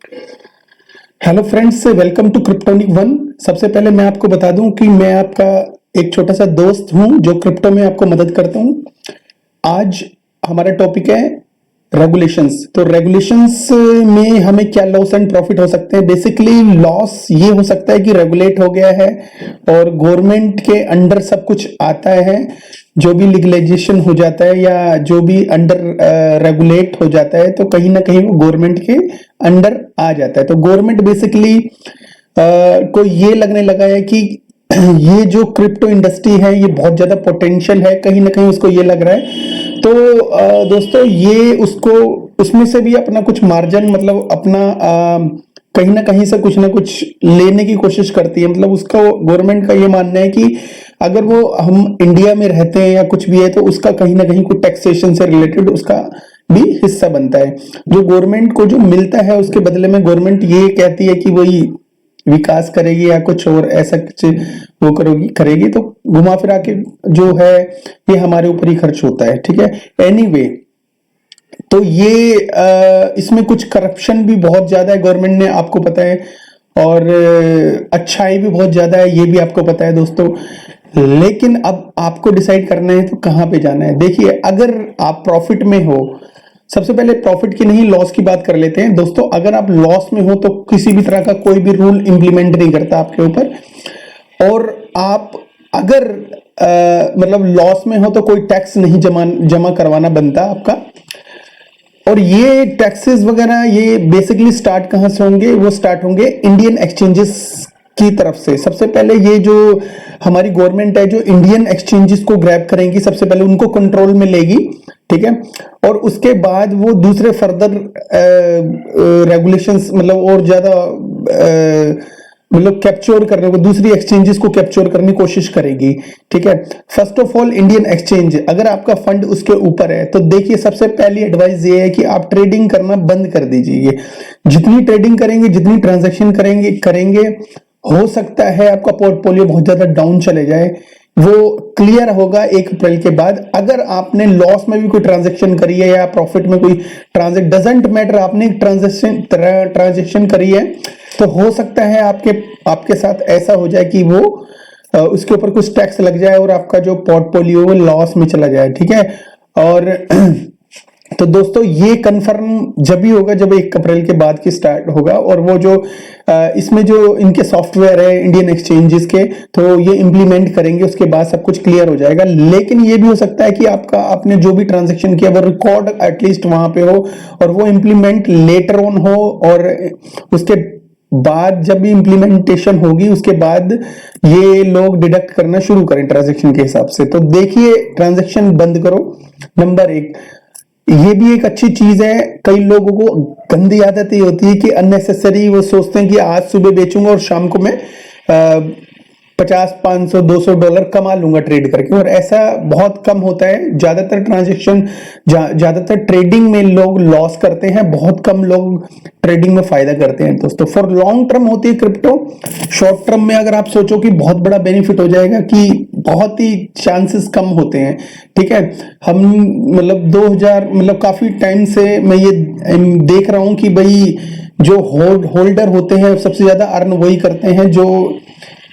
Hello friends, welcome to cryptonic one. सबसे पहले मैं आपको बता दूं कि मैं आपका एक छोटा सा दोस्त हूं जो क्रिप्टो में आपको मदद करता हूं। आज हमारा टॉपिक है रेगुलेशंस। तो रेगुलेशंस में हमें क्या लॉस एंड प्रॉफिट हो सकते हैं। बेसिकली लॉस ये हो सकता है कि रेगुलेट हो गया है और गवर्नमेंट के अंडर सब कुछ आता है। जो भी लीगलाइजेशन हो जाता है या जो भी अंडर रेगुलेट हो जाता है तो कहीं ना कहीं वो गवर्नमेंट के अंडर आ जाता है। तो गवर्नमेंट बेसिकली को ये लगने लगा है कि ये जो क्रिप्टो इंडस्ट्री है ये बहुत ज्यादा पोटेंशियल है, कहीं ना कहीं उसको ये लग रहा है। तो दोस्तों ये उसको उसमें से भी अपना कुछ मार्जिन मतलब अपना कहीं ना कहीं से कुछ ना कुछ लेने की कोशिश करती है। मतलब उसका गवर्नमेंट का ये मानना है कि अगर वो हम इंडिया में रहते हैं या कुछ भी है तो उसका कहीं ना कहीं कुछ टैक्सेशन से रिलेटेड उसका भी हिस्सा बनता है। जो गवर्नमेंट को जो मिलता है उसके बदले में गवर्नमेंट ये कहती है कि वही विकास करेगी या कुछ और ऐसा कुछ वो करेगी तो घुमा फिरा के जो है ये हमारे ऊपर ही खर्च होता है। ठीक है, एनीवे तो ये इसमें कुछ करप्शन भी बहुत ज्यादा है गवर्नमेंट ने, आपको पता है, और अच्छाई भी बहुत ज्यादा है, ये भी आपको पता है दोस्तों। लेकिन अब आपको डिसाइड करना है तो कहां पे जाना है। देखिए, अगर आप प्रॉफिट में हो, सबसे पहले प्रॉफिट की नहीं लॉस की बात कर लेते हैं दोस्तों। अगर आप लॉस में हो तो किसी भी तरह का कोई भी रूल इंप्लीमेंट नहीं करता आपके ऊपर। और आप अगर मतलब लॉस में हो तो कोई टैक्स नहीं जमा करवाना बनता आपका। और ये टैक्सेस वगैरह ये बेसिकली स्टार्ट कहां से होंगे, वो स्टार्ट होंगे इंडियन एक्सचेंजेस की तरफ से। सबसे पहले ये जो हमारी गवर्नमेंट है जो इंडियन एक्सचेंजेस को ग्रैब करेंगी, सबसे पहले उनको कंट्रोल में लेगी। ठीक है, और उसके बाद वो दूसरे फर्दर रेगुलेशंस मतलब और ज्यादा मतलब कैप्चर करने को दूसरी एक्सचेंजेस को कैप्चर करने की कोशिश करेगी। ठीक है, first of all Indian exchange, अगर आपका फंड उसके ऊपर है तो देखिए सबसे पहली एडवाइस ये है कि आप ट्रेडिंग करना बंद कर दीजिए। जितनी ट्रेडिंग करेंगे जितनी ट्रांजैक्शन करेंगे हो सकता है आपका पोर्टफोलियो बहुत ज्यादा डाउन चले जाए। वो क्लियर होगा 1 अप्रैल के बाद। अगर आपने लॉस में भी कोई ट्रांजैक्शन करी है या प्रॉफिट में कोई ट्रांजैक्शन, डजंट मैटर, आपने ट्रांजैक्शन करी है तो हो सकता है आपके साथ ऐसा हो जाए कि वो उसके ऊपर कुछ टैक्स लग जाए और आपका जो पोर्टफोलियो लॉस में चला जाए। ठीक है, और तो दोस्तों ये कंफर्म जब भी होगा जब 1 अप्रैल के बाद की स्टार्ट होगा। और वो जो इसमें जो इनके सॉफ्टवेयर है इंडियन एक्सचेंजेस के, तो ये इंप्लीमेंट करेंगे, उसके बाद सब कुछ क्लियर हो जाएगा। लेकिन ये भी हो सकता है कि आपने जो भी ट्रांजैक्शन किया वो रिकॉर्ड एटलीस्ट वहां पे हो और वो इंप्लीमेंट लेटर ऑन हो। और उसके बाद जब भी इंप्लीमेंटेशन होगी उसके बाद ये लोग डिडक्ट करना शुरू करें ट्रांजैक्शन के हिसाब से। तो देखिए, ट्रांजैक्शन बंद करो, नंबर 1। ये भी एक अच्छी चीज है। कई लोगों को गंदी आदत ये होती है कि अननेसेसरी वो सोचते हैं कि आज सुबह बेचूंगा और शाम को मैं 50, 500, 200 डॉलर कमा लूंगा ट्रेड करके, और ऐसा बहुत कम होता है। ज्यादातर ट्रांजेक्शन ज्यादातर ट्रेडिंग में लोग लॉस करते हैं, बहुत कम लोग ट्रेडिंग में फायदा करते हैं दोस्तों। फॉर लॉन्ग टर्म होती है क्रिप्टो। शॉर्ट टर्म में अगर आप सोचो कि बहुत बड़ा बेनिफिट हो जाएगा, कि बहुत ही चांसेस कम होते हैं। ठीक है, हम मतलब 2000 मतलब काफी टाइम से मैं ये देख रहा हूं कि भाई जो होल्डर होते हैं सबसे ज्यादा अर्न वही करते हैं जो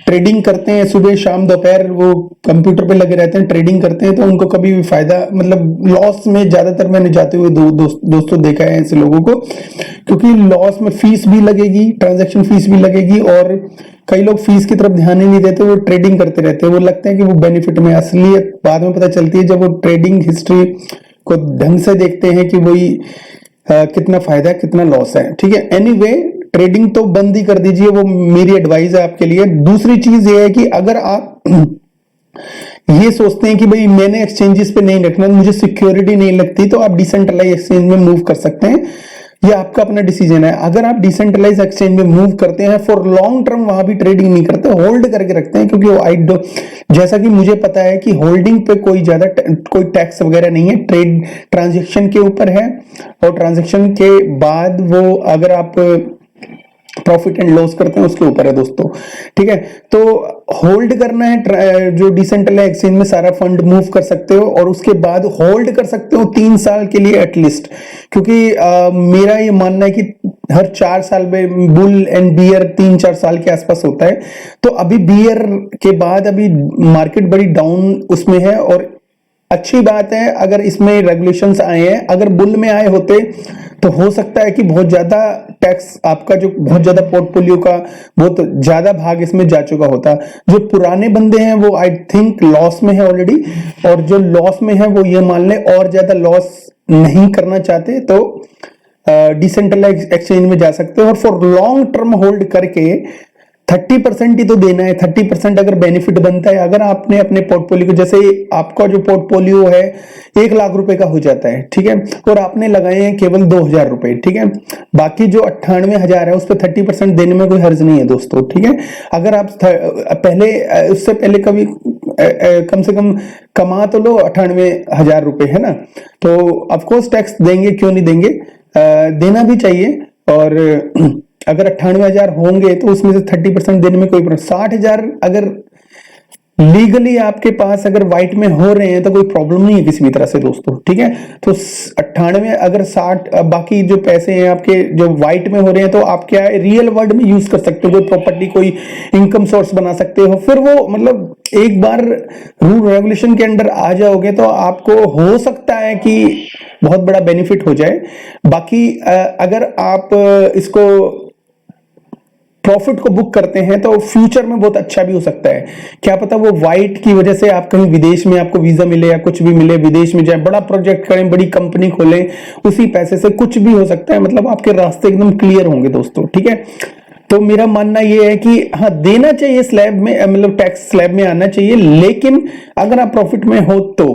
ट्रेडिंग करते हैं। सुबह शाम दोपहर वो कंप्यूटर पे लगे रहते हैं, ट्रेडिंग करते हैं, तो उनको कभी भी फायदा मतलब लॉस में ज्यादातर मैंने जाते हुए दोस्तों देखा है ऐसे लोगों को। क्योंकि लॉस में फीस भी लगेगी, ट्रांजैक्शन फीस भी लगेगी, और कई लोग फीस की तरफ ध्यान ही नहीं देते, वो ट्रेडिंग करते रहते हैं। वो लगता है कि वो बेनिफिट में, असलियत बाद में पता चलती है जब वो ट्रेडिंग हिस्ट्री को ढंग से देखते हैं कि वही कितना फायदा है कितना लॉस है। ठीक है, एनीवे ट्रेडिंग तो बंद ही कर दीजिए, वो मेरी एडवाइस है आपके लिए। दूसरी चीज ये है कि अगर आप ये सोचते हैं कि भाई मैंने एक्सचेंजेस पे नहीं रखना, मुझे सिक्योरिटी नहीं लगती, तो आप डिसेंट्रलाइज एक्सचेंज में मूव कर सकते हैं। ये आपका अपना डिसीजन है। अगर आप डिसेंट्रलाइज एक्सचेंज में मूव करते हैं फॉर लॉन्ग टर्म, वहां भी ट्रेडिंग नहीं करते, होल्ड करके रखते हैं, क्योंकि वो जैसा कि मुझे पता है कि होल्डिंग पे कोई टैक्स वगैरह नहीं है, ट्रेड ट्रांजेक्शन के ऊपर है। और ट्रांजेक्शन के बाद वो अगर आप प्रॉफिट एंड लॉस करते हैं उसके ऊपर है दोस्तों। ठीक है, तो होल्ड करना है, जो डिसेंट्रलाइज एक्सचेंज में सारा फंड मूव कर सकते हो और उसके बाद होल्ड कर सकते हो 3 साल के लिए एटलीस्ट, क्योंकि मेरा ये मानना है कि हर 4 साल में बुल एंड बियर 3-4 साल के आसपास होता है। तो अभी बियर के बाद अभी मार्केट बड़ी डाउन उसमें है, और अच्छी बात है अगर इसमें रेगुलेशंस आए हैं। अगर बुल में आए होते तो हो सकता है कि बहुत ज्यादा टैक्स, आपका जो बहुत ज्यादा पोर्टफोलियो का बहुत ज्यादा भाग इसमें जा चुका होता। जो पुराने बंदे हैं वो आई थिंक लॉस में है ऑलरेडी, और जो लॉस में है वो ये मान ले और ज्यादा लॉस नहीं करना चाहते तो डिसेंट्रलाइज एक्सचेंज में जा सकते हो, और फॉर लॉन्ग टर्म होल्ड करके 30% ही तो देना है। 30% अगर बेनिफिट बनता है, अगर आपने अपने पोर्टफोलियो को, जैसे आपका जो पोर्टफोलियो है 1 लाख रुपए का हो जाता है, ठीक है, और आपने लगाए हैं केवल 2,000 रुपए, ठीक है, बाकी जो 98,000 है उस पर 30% देने में कोई हर्ज नहीं है दोस्तों। ठीक है, अगर आप पहले उससे पहले कभी कम से कम कमा तो लो 98,000 रुपए, है ना, तो ऑफकोर्स टैक्स देंगे, क्यों नहीं देंगे, देना भी चाहिए। और अगर 98,000 होंगे तो उसमें से 30% देने में कोई प्रॉब्लम। 60,000 अगर लीगली आपके पास अगर व्हाइट में हो रहे हैं तो कोई प्रॉब्लम नहीं है किसी भी तरह से दोस्तों। ठीक है, तो 98 अगर 60 बाकी जो पैसे हैं आपके जो व्हाइट में हो रहे हैं तो आप क्या है रियल वर्ल्ड में यूज कर सकते हो, कोई प्रॉपर्टी कोई इनकम सोर्स बना सकते हो। फिर वो मतलब एक बार रूल रेगुलेशन के अंडर आ जाओगे तो आपको हो सकता है कि बहुत बड़ा बेनिफिट हो जाए। बाकी अगर आप इसको प्रॉफिट को बुक करते हैं तो फ्यूचर में बहुत अच्छा भी हो सकता है। क्या पता वो वाइट की वजह से आप कहीं विदेश में आपको वीजा मिले या कुछ भी मिले, विदेश में जाए, बड़ा प्रोजेक्ट करें, बड़ी कंपनी खोलें, उसी पैसे से कुछ भी हो सकता है। मतलब आपके रास्ते एकदम क्लियर होंगे दोस्तों। ठीक है, तो मेरा मानना यह है कि हाँ देना चाहिए स्लैब में, मतलब टैक्स स्लैब में आना चाहिए, लेकिन अगर आप प्रॉफिट में हो तो,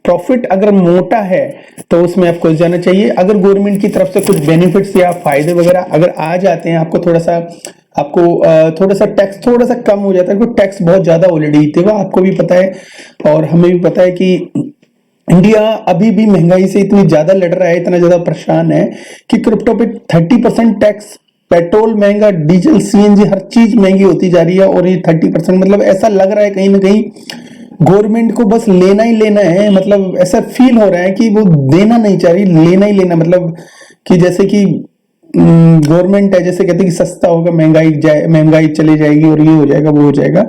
प्रॉफिट अगर मोटा है तो उसमें आपको जाना चाहिए। अगर गवर्नमेंट की तरफ से कुछ बेनिफिट्स या फायदे वगैरह अगर आ जाते हैं, आपको थोड़ा सा टैक्स थोड़ा सा कम हो जाता है, क्योंकि टैक्स बहुत ज्यादा ऑलरेडी थे, वो आपको भी पता है और हमें भी पता है कि इंडिया अभी भी महंगाई से इतनी ज्यादा लड़ रहा है, इतना ज्यादा परेशान है कि क्रिप्टो पे 30% टैक्स, पेट्रोल महंगा, डीजल, सीएनजी, हर चीज महंगी होती जा रही है, और ये 30%, मतलब ऐसा लग रहा है कहीं ना कहीं गवर्नमेंट को बस लेना ही लेना है। मतलब ऐसा फील हो रहा है कि वो देना नहीं चाह रही, लेना ही लेना, मतलब कि जैसे कि गवर्नमेंट है, जैसे कहते हैं कि सस्ता होगा, महंगाई चली जाएगी और ये हो जाएगा वो हो जाएगा।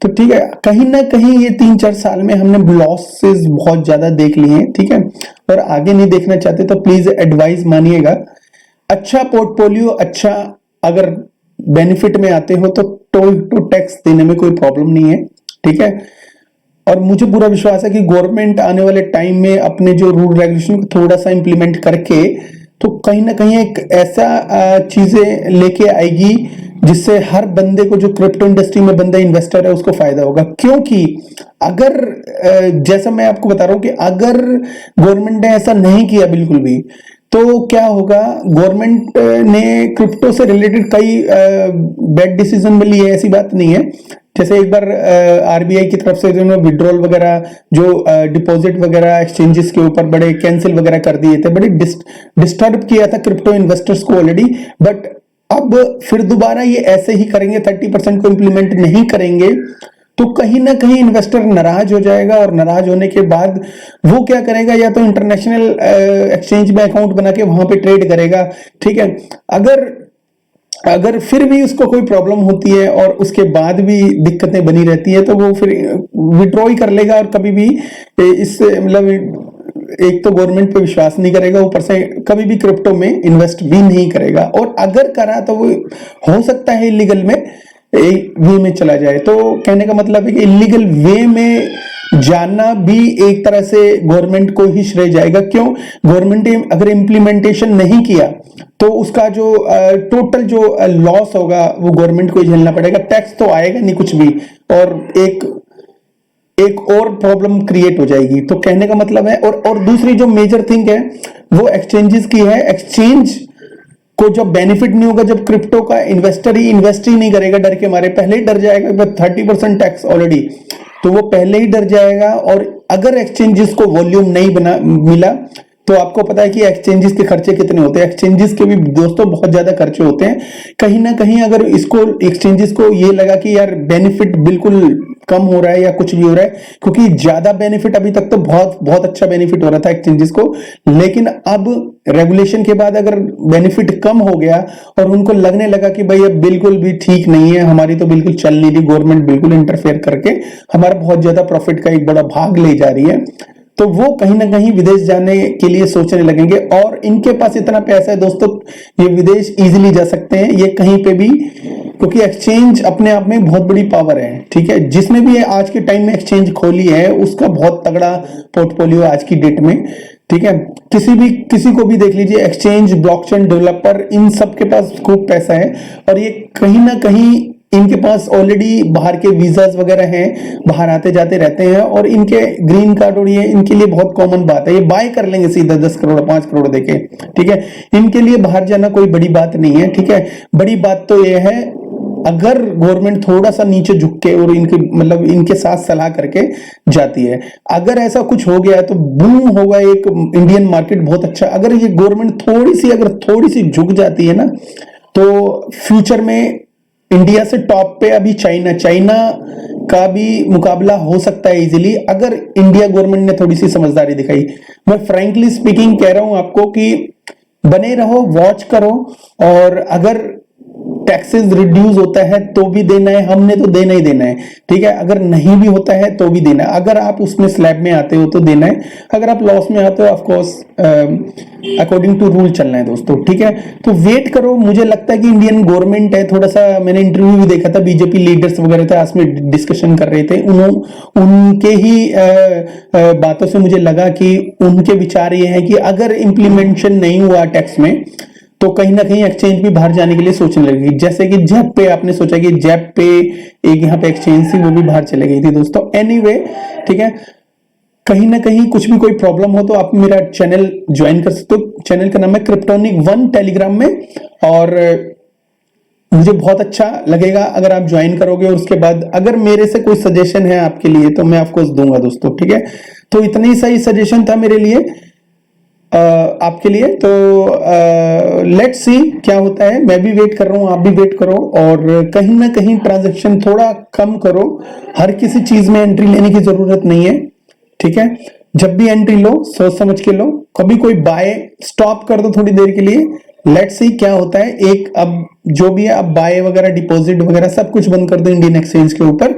तो ठीक है, कहीं ना कहीं ये 3-4 साल में हमने लॉसेस बहुत ज्यादा देख लिए हैं। ठीक है, और आगे नहीं देखना चाहते तो प्लीज एडवाइस मानिएगा। अच्छा पोर्टफोलियो, अच्छा अगर बेनिफिट में आते हो तो टोल टैक्स देने में कोई प्रॉब्लम नहीं है। ठीक है, और मुझे पूरा विश्वास है कि गवर्नमेंट आने वाले टाइम में अपने जो रूल रेगुलेशन को थोड़ा सा इंप्लीमेंट करके तो कहीं ना कहीं एक ऐसा चीजें लेके आएगी जिससे हर बंदे को, जो क्रिप्टो इंडस्ट्री में बंदा इन्वेस्टर है, उसको फायदा होगा। क्योंकि अगर जैसा मैं आपको बता रहा हूं कि अगर गवर्नमेंट ने ऐसा नहीं किया बिल्कुल भी, तो क्या होगा, गवर्नमेंट ने क्रिप्टो से रिलेटेड कई बैड डिसीजन भी लिए, ऐसी बात नहीं है। जैसे एक बार आरबीआई की तरफ से जो विड्रॉल वगैरह, जो डिपॉजिट वगैरह एक्सचेंजेस के ऊपर बड़े कैंसिल वगैरह कर दिए थे, बड़े डिस्टर्ब किया था क्रिप्टो इन्वेस्टर्स को ऑलरेडी। बट अब फिर दोबारा ये ऐसे ही करेंगे, 30% को इंप्लीमेंट नहीं करेंगे तो कहीं ना कहीं इन्वेस्टर नाराज हो जाएगा, और नाराज होने के बाद वो क्या करेगा, या तो इंटरनेशनल एक्सचेंज में अकाउंट बना के वहां पे ट्रेड करेगा। ठीक है, अगर फिर भी उसको कोई प्रॉब्लम होती है और उसके बाद भी दिक्कतें बनी रहती है तो वो फिर विड्रॉ ही कर लेगा, और कभी भी इस मतलब एक तो गवर्नमेंट पे विश्वास नहीं करेगा, ऊपर से कभी भी क्रिप्टो में इन्वेस्ट भी नहीं करेगा, और अगर करा तो वो हो सकता है इलीगल में वे में चला जाए। तो कहने का मतलब है कि इलीगल वे में जाना भी एक तरह से गवर्नमेंट को ही श्रेय जाएगा। क्यों, गवर्नमेंट अगर इम्प्लीमेंटेशन नहीं किया तो उसका जो टोटल जो लॉस होगा वो गवर्नमेंट को ही झेलना पड़ेगा। टैक्स तो आएगा नहीं कुछ भी, और एक और प्रॉब्लम क्रिएट हो जाएगी। तो कहने का मतलब है, और दूसरी जो मेजर थिंग है वो एक्सचेंजेस की है। एक्सचेंज को जब बेनिफिट नहीं होगा, जब क्रिप्टो का इन्वेस्टर ही इन्वेस्ट ही नहीं करेगा, डर के मारे पहले ही डर जाएगा, 30% टैक्स ऑलरेडी, तो वो पहले ही डर जाएगा। और अगर एक्सचेंजेस को वॉल्यूम नहीं मिला तो आपको पता है कि एक्सचेंजेस के खर्चे कितने होते हैं। एक्सचेंजेस के भी दोस्तों बहुत ज्यादा खर्चे होते हैं। कहीं ना कहीं अगर इसको एक्सचेंजेस को ये लगा कि यार बेनिफिट बिल्कुल कम हो रहा है या कुछ भी हो रहा है, क्योंकि ज्यादा बेनिफिट अभी तक तो बहुत बहुत अच्छा बेनिफिट हो रहा था एक्सचेंजेस को, लेकिन अब रेगुलेशन के बाद अगर बेनिफिट कम हो गया और उनको लगने लगा कि भाई अब बिल्कुल भी ठीक नहीं है, हमारी तो बिल्कुल चल नहीं रही, गवर्नमेंट बिल्कुल इंटरफेयर करके हमारा बहुत ज्यादा प्रॉफिट का एक बड़ा भाग ले जा रही है, तो वो कहीं ना कहीं विदेश जाने के लिए सोचने लगेंगे। और इनके पास इतना पैसा है दोस्तों, ये विदेश इजीली जा सकते हैं, ये कहीं पे भी, क्योंकि एक्सचेंज अपने आप में बहुत बड़ी पावर है। ठीक है, जिसने भी आज के टाइम में एक्सचेंज खोली है उसका बहुत तगड़ा पोर्टफोलियो आज की डेट में। ठीक है, किसी को भी देख लीजिए, एक्सचेंज, ब्लॉकचेन डेवलपर, इन सब के पास खूब पैसा है, और ये कहीं ना कहीं इनके पास ऑलरेडी बाहर के वीजास वगैरह हैं, बाहर आते जाते रहते हैं, और इनके ग्रीन कार्ड और ये इनके लिए बहुत कॉमन बात है, ये बाय कर लेंगे सीधा 10 करोड़ 5 करोड़ देके। ठीक है, इनके लिए बाहर जाना कोई बड़ी बात नहीं है। ठीक है, बड़ी बात तो ये है अगर गवर्नमेंट थोड़ा सा नीचे झुक के और इनके मतलब इनके साथ सलाह करके जाती है, अगर ऐसा कुछ हो गया तो बूम होगा एक इंडियन मार्केट बहुत अच्छा। अगर ये गवर्नमेंट थोड़ी सी झुक जाती है ना, तो फ्यूचर में इंडिया से टॉप पे अभी चाइना का भी मुकाबला हो सकता है इजीली, अगर इंडिया गवर्नमेंट ने थोड़ी सी समझदारी दिखाई। मैं फ्रैंकली स्पीकिंग कह रहा हूं आपको कि बने रहो, वॉच करो, और अगर टैक्सेस रिड्यूस होता है तो भी देना है, हमने तो देना ही देना है। ठीक है, अगर नहीं भी होता है तो भी देना है, अगर आप उसमें स्लैब में आते हो तो देना है, अगर आप लॉस में आते हो of course according to rule चलना है दोस्तों। ठीक है, तो वेट करो। मुझे लगता है कि इंडियन गवर्नमेंट है, थोड़ा सा मैंने इंटरव्यू भी देखा था, बीजेपी लीडर्स वगैरह थे आज में डिस्कशन कर रहे थे, उनके ही बातों से मुझे लगा कि उनके विचार ये है कि अगर इंप्लीमेंटेशन नहीं हुआ टैक्स में तो कहीं ना कहीं एक्सचेंज भी बाहर जाने के लिए सोचने लगेगी। जैसे कि जैप पे आपने सोचा कि जैप पे एक यहाँ पे एक्सचेंज थी, वो भी बाहर चले गई थी दोस्तों। एनीवे, ठीक है, कहीं ना कहीं कुछ भी कोई प्रॉब्लम हो तो आप मेरा चैनल ज्वाइन कर सकते हो। चैनल का नाम है क्रिप्टोनिक 1 टेलीग्राम में, और मुझे बहुत अच्छा लगेगा अगर आप ज्वाइन करोगे। और उसके बाद अगर मेरे से कोई सजेशन है आपके लिए तो मैं आपको दूंगा दोस्तों। ठीक है, तो इतना ही सही सजेशन था मेरे लिए आपके लिए। तो लेट्स सी क्या होता है, मैं भी वेट कर रहा हूं, आप भी वेट करो, और कहीं ना कहीं ट्रांजैक्शन थोड़ा कम करो। हर किसी चीज में एंट्री लेने की जरूरत नहीं है। ठीक है, जब भी एंट्री लो सोच समझ के लो, कभी कोई बाय स्टॉप कर दो थोड़ी देर के लिए, लेट्स सी क्या होता है। एक अब जो भी है, अब बाय वगैरह डिपॉजिट वगैरह सब कुछ बंद कर दो इंडियन एक्सचेंज के ऊपर।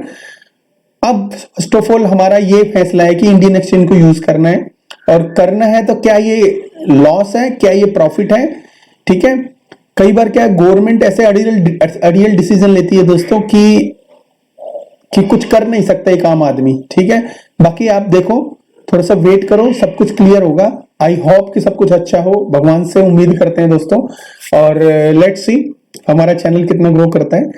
अब फर्स्ट ऑफ ऑल हमारा ये फैसला है कि इंडियन एक्सचेंज को यूज करना है, और करना है तो क्या ये लॉस है, क्या ये प्रॉफिट है। ठीक है, कई बार क्या गवर्नमेंट ऐसे अड़ियल डिसीजन लेती है दोस्तों कि कुछ कर नहीं सकता एक आम आदमी। ठीक है, बाकी आप देखो, थोड़ा सा वेट करो, सब कुछ क्लियर होगा। आई होप कि सब कुछ अच्छा हो, भगवान से उम्मीद करते हैं दोस्तों, और लेट्स सी हमारा चैनल कितना ग्रो करता है।